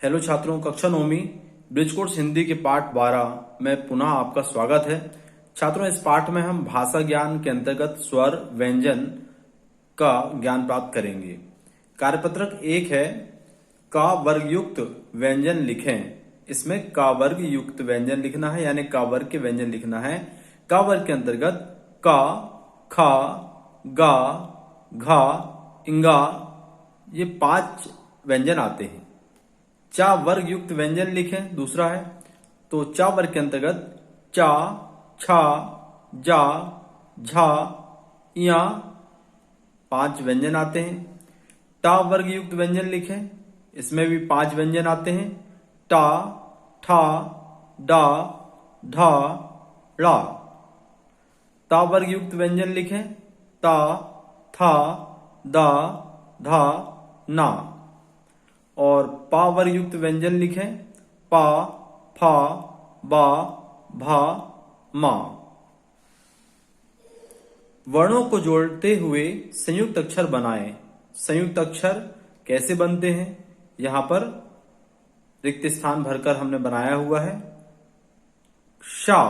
Hello छात्रों, कक्षा 9वीं bridge course Hindi के पाठ 12 में पुनः आपका स्वागत है। छात्रों, इस पाठ में हम भाषा ज्ञान के अंतर्गत स्वर व्यंजन का ज्ञान प्राप्त करेंगे। कार्यपत्रक 1 है का वर्ग युक्त व्यंजन लिखें। इसमें का वर्ग युक्त व्यंजन लिखना है, यानी का वर्ग के व्यंजन लिखना है। का वर्ग के अंतर्गत का, खा, गा, घा, इंगा ये 5 व्यंजन आते हैं। चा वर्ग युक्त व्यंजन लिखें, दूसरा है। तो चा वर्ग के अंतर्गत चा, छा, जा, झा, या 5 व्यंजन आते हैं। टा वर्ग युक्त व्यंजन लिखें, इसमें भी 5 व्यंजन आते हैं। टा, ठा, डा, ढा, ड़ा। ता वर्ग युक्त व्यंजन लिखें, ता, था, दा, धा, ना। और पा वर्ग युक्त व्यंजन लिखें, पा, फा, बा, भा, मा। वर्णों को जोड़ते हुए संयुक्त अक्षर बनाएं। संयुक्त अक्षर कैसे बनते हैं, यहां पर रिक्त स्थान भरकर हमने बनाया हुआ है। शा,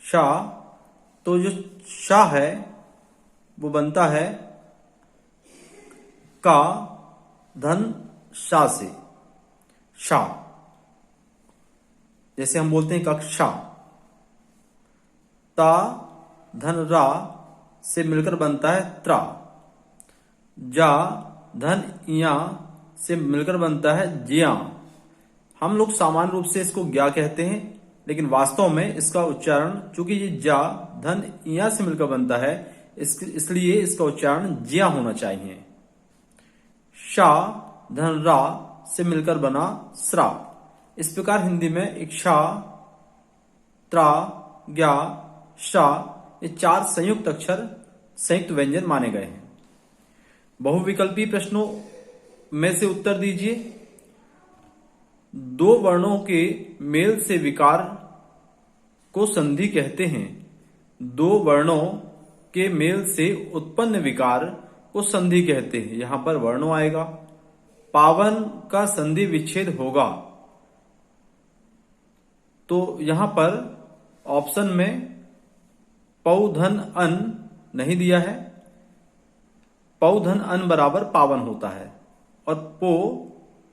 शा, तो जो शा है वो बनता है का धन शा से, शा। जैसे हम बोलते हैं कक्षा। ता धन रा से मिलकर बनता है त्रा। जा धन इया से मिलकर बनता है जिया। हम लोग सामान्य रूप से इसको ज्ञा कहते हैं, लेकिन वास्तव में इसका उच्चारण, चूंकि ये जा धन इया से मिलकर बनता है, इसलिए इसका उच्चारण जिया होना चाहिए। शा धन रा से मिलकर बना स्रा। इस प्रकार हिंदी में इक्षा, त्रा, ज्ञा, शा ये 4 संयुक्त अक्षर संयुक्त व्यंजन माने गए हैं। बहुविकल्पी प्रश्नों में से उत्तर दीजिए। 2 वर्णों के मेल से विकार को संधि कहते हैं। 2 वर्णों के मेल से उत्पन्न विकार को संधि कहते हैं। यहां पर वर्णों आएगा। पावन का संधि विच्छेद होगा, तो यहां पर ऑप्शन में पौ धन अन नहीं दिया है। पौ धन अन बराबर पावन होता है और पो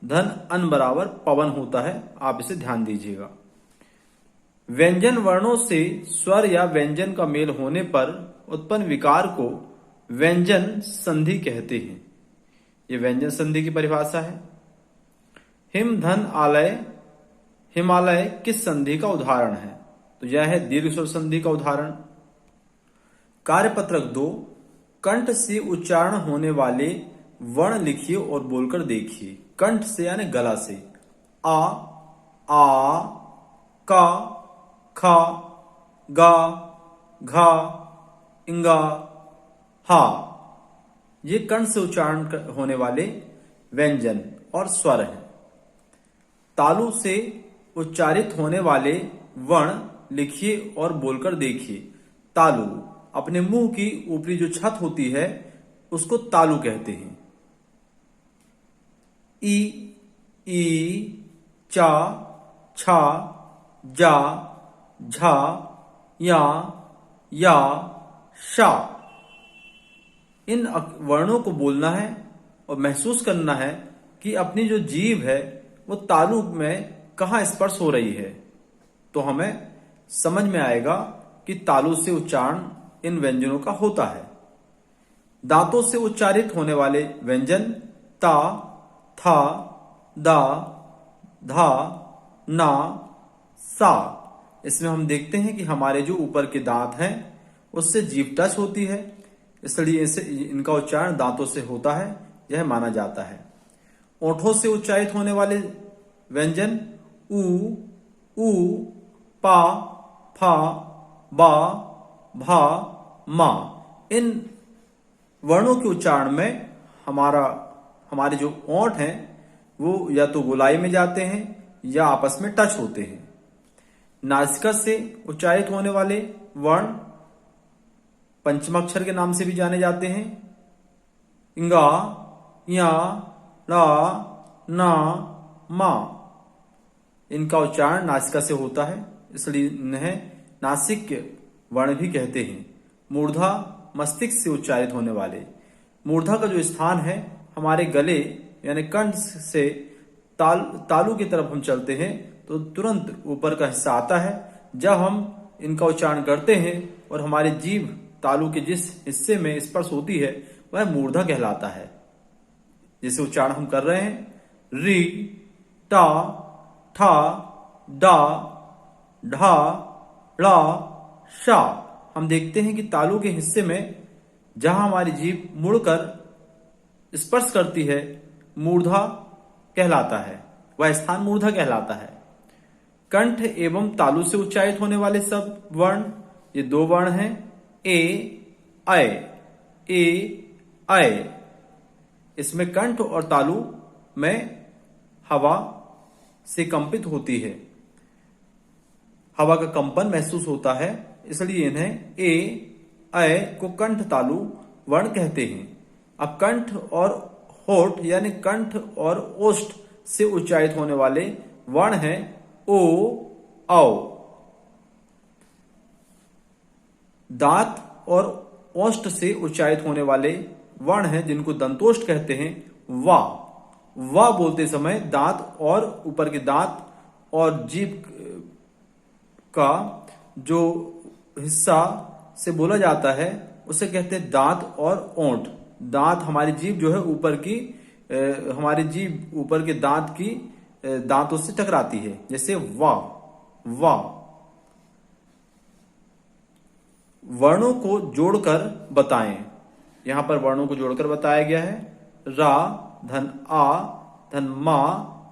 धन अन बराबर पवन होता है। आप इसे ध्यान दीजिएगा। व्यंजन वर्णों से स्वर या व्यंजन का मेल होने पर उत्पन्न विकार को व्यंजन संधि कहते हैं। ये व्यंजन संधि की परिभाषा है। हिम धन आलय, हिमालय किस संधि का उदाहरण है? तो यह है दीर्घ स्वर संधि का उदाहरण। कार्यपत्रक 2 कंठ से उच्चारण होने वाले वर्ण लिखिए और बोलकर देखिए। कंठ से यानी गला से। आ, का, खा, गा, घा, इंगा, हा ये कंठ से उच्चारण होने वाले व्यंजन और स्वर हैं। तालु से उच्चारित होने वाले वर्ण लिखिए और बोलकर देखिए। तालु, अपने मुंह की ऊपरी जो छत होती है उसको तालु कहते हैं। ई, चा, छा, जा, झा, या, शा। इन वर्णों को बोलना है और महसूस करना है कि अपनी जो जीभ है वो तालु में कहाँ स्पर्श हो रही है, तो हमें समझ में आएगा कि तालु से उच्चारण इन व्यंजनों का होता है। दांतों से उच्चारित होने वाले व्यंजन ता, था, दा, धा, ना, सा। इसमें हम देखते हैं कि हमारे जो ऊपर के दांत हैं उससे जीभ टच होती है, इसलिए इनका उच्चारण दांतों से होता है, यह माना जाता है। ओठों से उच्चारित होने वाले व्यंजन ऊ, पा, फा, बा, भा, मा। इन वर्णों के उच्चारण में हमारे जो ओंठ हैं वो या तो गोलाई में जाते हैं या आपस में टच होते हैं। नासिका से उच्चारित होने वाले वर्ण पंचमाक्षर के नाम से भी जाने जाते हैं। इंगा, या, ला, ना, माँ। इनका उच्चारण नासिका से होता है, इसलिए इन्हें नासिक वर्ण भी कहते हैं। मूर्धा मस्तिष्क से उच्चारित होने वाले। मूर्धा का जो स्थान है हमारे गले यानी कंठ से तालू की तरफ हम चलते हैं तो तुरंत ऊपर का हिस्सा आता है। जब हम इनका उच्चारण करते हैं और हमारी जीभ तालू के जिस हिस्से में स्पर्श होती है वह मूर्धा कहलाता है। जिसे उच्चारण हम कर रहे हैं री, टा, ठा, डा, ढा, ड़ा, शा। हम देखते हैं कि तालू के हिस्से में जहां हमारी जीभ मुड़कर स्पर्श करती है मूर्धा कहलाता है, वह स्थान मूर्धा कहलाता है। कंठ एवं तालु से उच्चारित होने वाले सब वर्ण, ये दो वर्ण हैं ए अय। ए अय, इसमें कंठ और तालु में हवा से कंपित होती है, हवा का कंपन महसूस होता है, इसलिए इन्हें ए अय को कंठ तालु वर्ण कहते हैं। अब कंठ और होठ यानी कंठ और ओष्ठ से उच्चारित होने वाले वर्ण हैं ओ औ। दांत और ओष्ठ से उच्चारित होने वाले वर्ण हैं जिनको दंतोष्ठ कहते हैं वा। वा बोलते समय दांत और ऊपर के दांत और जीभ का जो हिस्सा से बोला जाता है उसे कहते हैं दांत और ओंठ। दांत हमारी जीभ जो है ऊपर की हमारी जीभ ऊपर के दांत की दांतों से टकराती है, जैसे वा वा। वर्णों को जोड़कर बताएं। यहां पर वर्णों को जोड़कर बताया गया है रा धन आ धन मा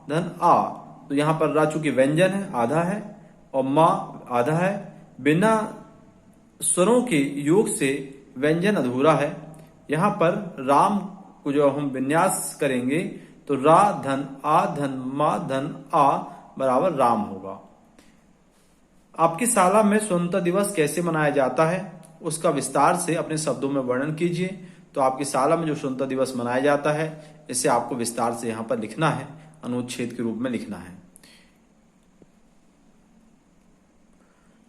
धन आ। तो यहां पर रा चूंकि व्यंजन है आधा है और मा आधा है, बिना स्वरों के योग से व्यंजन अधूरा है। यहां पर राम को जो हम विन्यास करेंगे तो रा धन आ धन मा धन आ बराबर राम होगा। आपकी शाला में स्वतंत्रता दिवस कैसे मनाया जाता है उसका विस्तार से अपने शब्दों में वर्णन कीजिए। तो आपकी शाला में जो स्वतंत्रता दिवस मनाया जाता है इसे आपको विस्तार से यहां पर लिखना है, अनुच्छेद के रूप में लिखना है।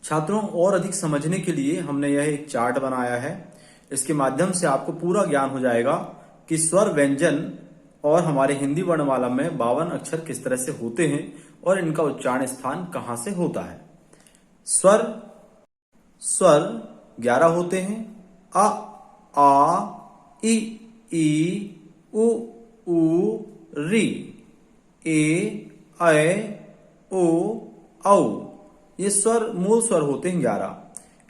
छात्रों, और अधिक समझने के लिए हमने यह एक चार्ट बनाया है। इसके माध्यम से आपको पूरा ज्ञान हो जाएगा कि स्वर व्यंजन और हमारे हिंदी वर्णमाला में 52 अक्षर किस तरह से होते हैं और इनका उच्चारण स्थान कहां से होता है। स्वर 11 होते हैं। अ आ इ ई उ ऊ री ए ऐ ओ औ। ये स्वर मूल स्वर होते हैं 11।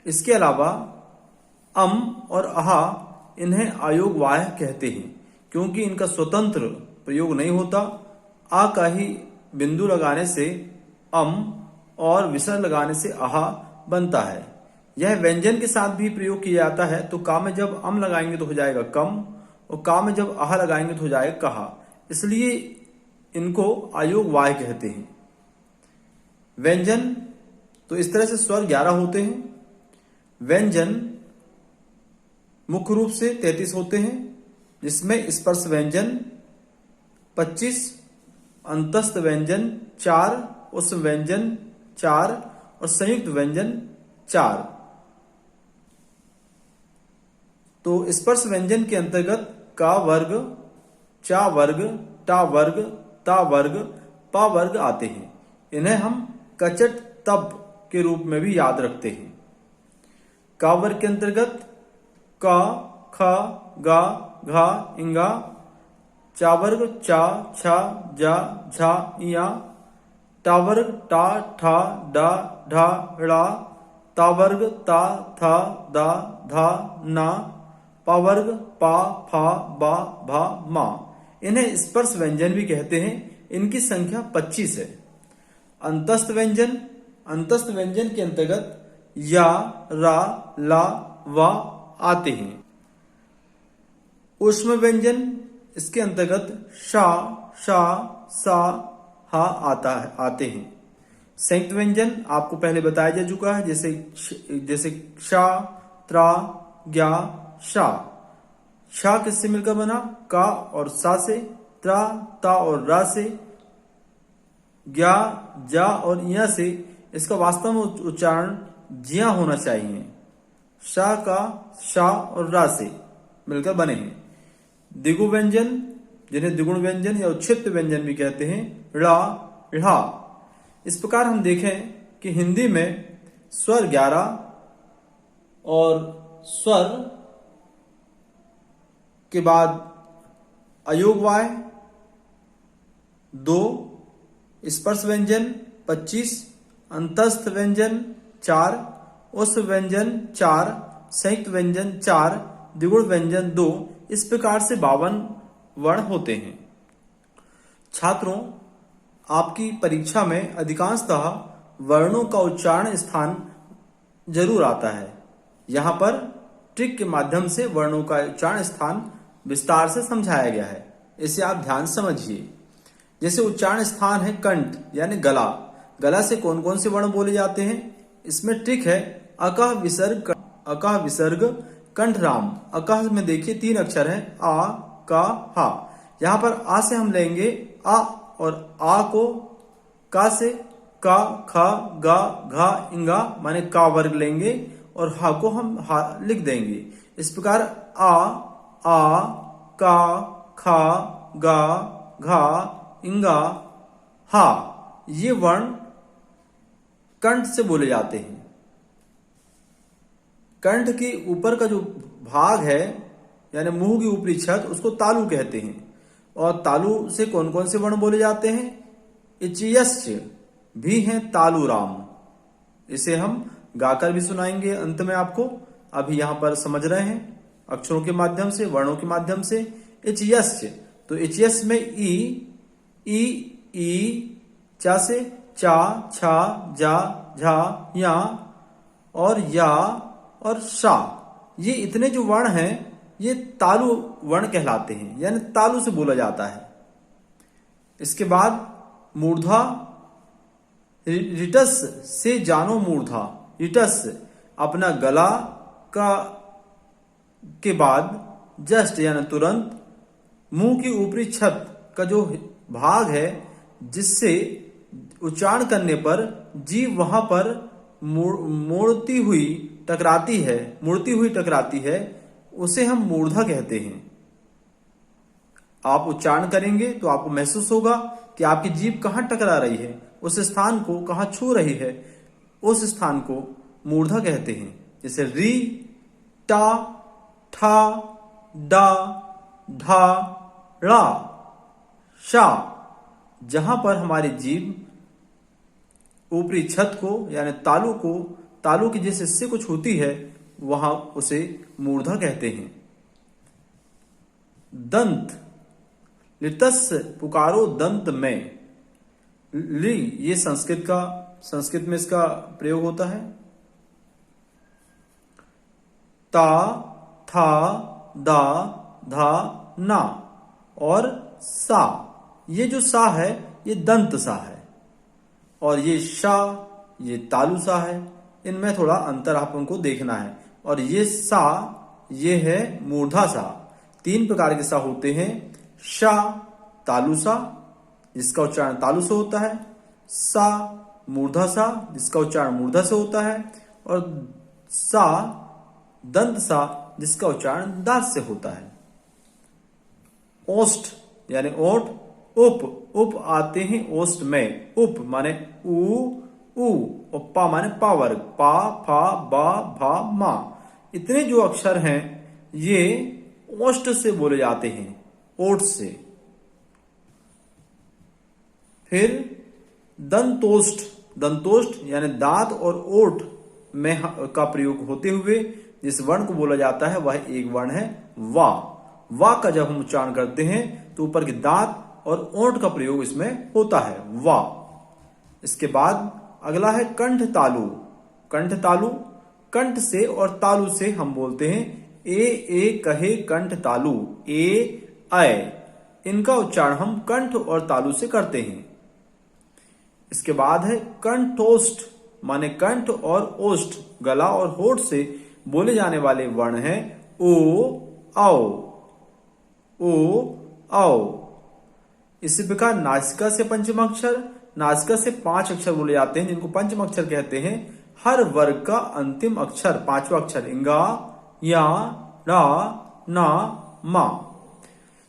इसके अलावा अम और आहा इन्हें अयोगवाह कहते हैं क्योंकि इनका स्वतंत्र प्रयोग नहीं होता। आ का ही बिंदु लगाने से अम और विसर्ग लगाने से आहा बनता है। यह व्यंजन के साथ भी प्रयोग किया जाता है। तो का में जब अम लगाएंगे तो हो जाएगा कम और का में जब आहा लगाएंगे तो हो जाएगा कहा, इसलिए इनको अयोगवाह कहते हैं। व्यंजन तो इस तरह से स्वर 11 होते हैं। व्यंजन मुख्य रूप से 33 होते हैं जिसमें स्पर्श व्यंजन 25, अंतस्थ व्यंजन 4, उष्म व्यंजन 4 और संयुक्त व्यंजन 4। तो स्पर्श व्यंजन के अंतर्गत का वर्ग, चा वर्ग, टा वर्ग, ता वर्ग, पा वर्ग आते हैं। इन्हें हम कचट तब के रूप में भी याद रखते हैं। का वर्ग के अंतर्गत का, खा, गा, घा, इंगा। चा वर्ग चा, छा, जा, झा, इया। टा वर्ग टा, ठा, डा, ढा, ड़ा। ता वर्ग ता, था, दा, धा, ना। पा वर्ग पा, फा, बा, भा, मा। इन्हें स्पर्श व्यंजन भी कहते हैं। इनकी संख्या 25 है। अंतस्थ व्यंजन, अंतस्थ व्यंजन के अंतर्गत या, रा, ला, वा आते हैं। उष्म व्यंजन इसके अंतर्गत शा, शा, सा, हा आते हैं। संयुक्त व्यंजन आपको पहले बताया जा चुका है, जैसे क्षा, त्रा, ज्ञा, शा। शा किससे मिलकर बना? का और सा से। त्रा, ता और रा से। ज्ञा, जा और या से इसका वास्तव में उच्चारण जिया होना चाहिए। शा का शा और रा से मिलकर बने हैं। द्विगु व्यंजन, जिन्हें द्विगुण व्यंजन या उच्छिष्ट व्यंजन भी कहते हैं, ड़ा, ढ़ा। इस प्रकार हम देखें कि हिंदी में स्वर 11 और स्वर के बाद अयोग वाय 2, स्पर्श व्यंजन 25, अंतस्थ व्यंजन 4, उस व्यंजन 4, संयुक्त व्यंजन 4, द्विगुण व्यंजन 2, इस प्रकार से 52 वर्ण होते हैं। छात्रों, आपकी परीक्षा में अधिकांशतः वर्णों का उच्चारण स्थान जरूर आता है। यहाँ पर ट्रिक के माध्यम से वर्णों का उच्चारण स्थान विस्तार से समझाया गया है, इसे आप ध्यान समझिए। जैसे उच्चारण स्थान है कंठ यानी गला। गला से कौन कौन से वर्ण बोले जाते हैं? इसमें ट्रिक है अकह विसर्ग, अकह विसर्ग कंठराम। अकह में देखिए 3 अक्षर हैं, आ, का, हा। यहाँ पर आ से हम लेंगे आ और आ को का से का, खा, गा, घा, इंगा माने का वर्ग लेंगे और हा को हम हा लिख देंगे। इस प्रकार आ, का, खा, गा, घा, इंगा, हा, ये वर्ण कंठ से बोले जाते हैं। कंठ के ऊपर का जो भाग है यानी मुंह की ऊपरी छत, उसको तालु कहते हैं। और तालु से कौन कौन से वर्ण बोले जाते हैं? इचयश्च भी हैं तालु राम। इसे हम गाकर भी सुनाएंगे अंत में आपको। अभी यहां पर समझ रहे हैं अक्षरों के माध्यम से, वर्णों के माध्यम से। इचयश्च, तो इचयश्च में ई, चा से चा, छा, जा, झा, या और या और शा, ये इतने जो वर्ण हैं ये तालु वर्ण कहलाते हैं, यानी तालु से बोला जाता है। इसके बाद मूर्धा, रिटस से जानो मूर्धा। रिटस अपना गला का के बाद जस्ट यानी तुरंत मुंह की ऊपरी छत का जो भाग है जिससे उच्चारण करने पर जीभ वहां पर मुड़ती हुई टकराती है, उसे हम मूर्धा कहते हैं। आप उच्चारण करेंगे तो आपको महसूस होगा कि आपकी जीभ कहां टकरा रही है, उस स्थान को कहां छू रही है, उस स्थान को मूर्धा कहते हैं। जैसे री, टा, ठा, डा, ढा, ड़ा, शा, जहां पर हमारी जीभ ऊपरी छत को यानी तालु के जिस हिस्से को छूती है वहां उसे मूर्धा कहते हैं। दंत, लितस पुकारो दंत में। ली, ये संस्कृत में इसका प्रयोग होता है। ता, था, दा, धा, ना और सा, ये जो सा है ये दंत सा है और ये शा ये तालु सा है। इनमें थोड़ा अंतर आप उनको देखना है। और ये सा ये है मूर्धा सा। 3 प्रकार के सा होते हैं। शा तालु सा जिसका उच्चारण तालु से होता है, सा मूर्धा सा जिसका उच्चारण मूर्धा से होता है, और सा दंत सा जिसका उच्चारण दांत से होता है। ओष्ठ यानी ओठ, उप आते हैं ओष्ठ में। उप माने उ और पा माने पा वर्ग, पा, फा, बा, भा, मा। इतने जो अक्षर हैं ये ओष्ठ से बोले जाते हैं, ओठ से। फिर दंतोष्ठ यानी दांत और ओठ में का प्रयोग होते हुए जिस वर्ण को बोला जाता है वह एक वर्ण है वा। वा का जब हम उच्चारण करते हैं तो ऊपर के दांत और ओठ का प्रयोग इसमें होता है, वा। इसके बाद अगला है कंठ तालु। कंठ से और तालु से हम बोलते हैं ए कहे कंठ तालु, इनका उच्चारण हम कंठ और तालु से करते हैं। इसके बाद है कंठोष्ठ माने कंठ और ओष्ठ, गला और होठ से बोले जाने वाले वर्ण हैं ओ आओ। इसी प्रकार नासिका से पंचम अक्षर नासिका से 5 अक्षर बोले जाते हैं जिनको पंचम अक्षर कहते हैं। हर वर्ग का अंतिम अक्षर, पांचवा अक्षर इंगा, या, रा, ना, मा।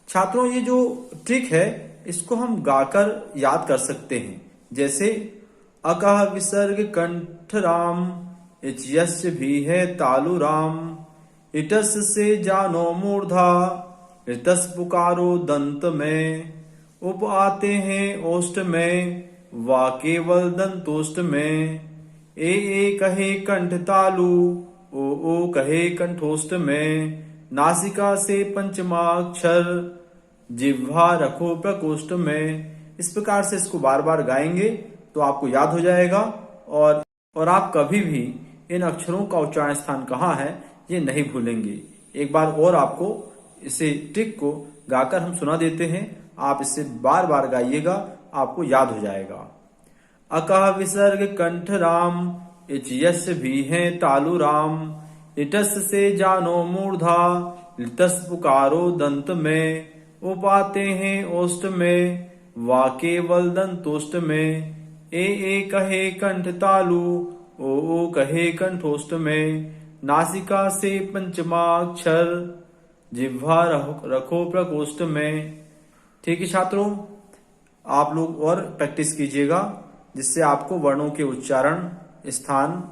छात्रों ये जो ट्रिक है इसको हम गाकर याद कर सकते हैं। जैसे अकह विसर्ग कंठ राम, इच यस्य भी है तालु राम, इटस से जानो मूर्धा, ऋतस पुकारो दंत में, उप आते हैं ओष्ठ में, वा केवल दंतोष्ठ में, ए कहे कंठ तालु, ओ कहे कंठोष्ठ में, नासिका से पंचमाक्षर, जिह्वा रखो प्रकोष्ठ में। इस प्रकार से इसको बार बार गाएंगे तो आपको याद हो जाएगा और आप कभी भी इन अक्षरों का उच्चारण स्थान कहाँ है ये नहीं भूलेंगे। एक बार और आपको इसे ट्रिक को गाकर हम सुना देते हैं, आप इसे बार बार गाइएगा, आपको याद हो जाएगा। अकह विसर्ग कंठ राम, इच यस्य भी है तालु राम, इटस से जानो मूर्धा, लितस पुकारो दंत में, उपाते हैं ओष्ठ में, वा केवल दंतोष्ठ में, ए कहे कंठ तालु, ओ कहे कंठोष्ठ में, नासिका से पंचमाक्षर, जिह्वा रखो प्रकोष्ठ में। ठीक है छात्रों, आप लोग और प्रैक्टिस कीजिएगा जिससे आपको वर्णों के उच्चारण स्थान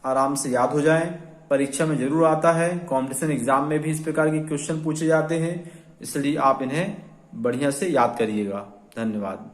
आराम से याद हो जाए। परीक्षा में जरूर आता है, कंपटीशन एग्जाम में भी इस प्रकार के क्वेश्चन पूछे जाते हैं, इसलिए आप इन्हें बढ़िया से याद करिएगा। धन्यवाद।